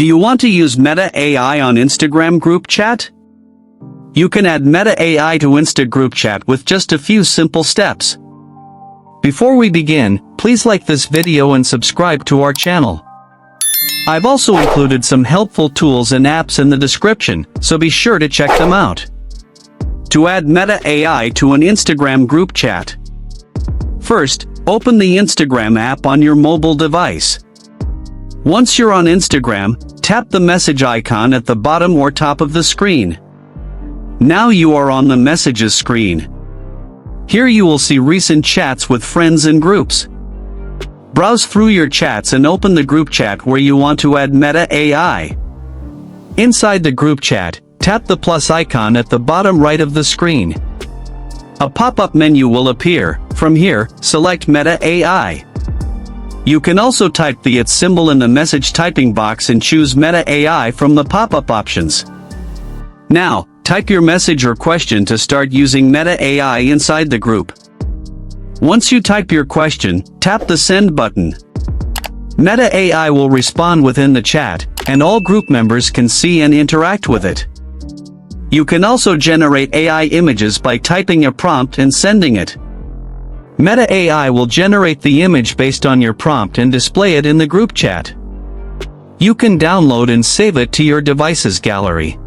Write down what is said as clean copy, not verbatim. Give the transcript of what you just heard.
Do you want to use Meta AI on Instagram group chat? You can add Meta AI to Insta group chat with just a few simple steps. Before we begin, please like this video and subscribe to our channel. I've also included some helpful tools and apps in the description, so be sure to check them out. To add Meta AI to an Instagram group chat. First, open the Instagram app on your mobile device. Once you're on Instagram, tap the message icon at the bottom or top of the screen. Now you are on the messages screen. Here you will see recent chats with friends and groups. Browse through your chats and open the group chat where you want to add Meta AI. Inside the group chat, tap the plus icon at the bottom right of the screen. A pop-up menu will appear. From here, select Meta AI. You can also type the @ symbol in the message typing box and choose Meta AI from the pop-up options. Now, type your message or question to start using Meta AI inside the group. Once you type your question, tap the send button. Meta AI will respond within the chat, and all group members can see and interact with it. You can also generate AI images by typing a prompt and sending it. Meta AI will generate the image based on your prompt and display it in the group chat. You can download and save it to your device's gallery.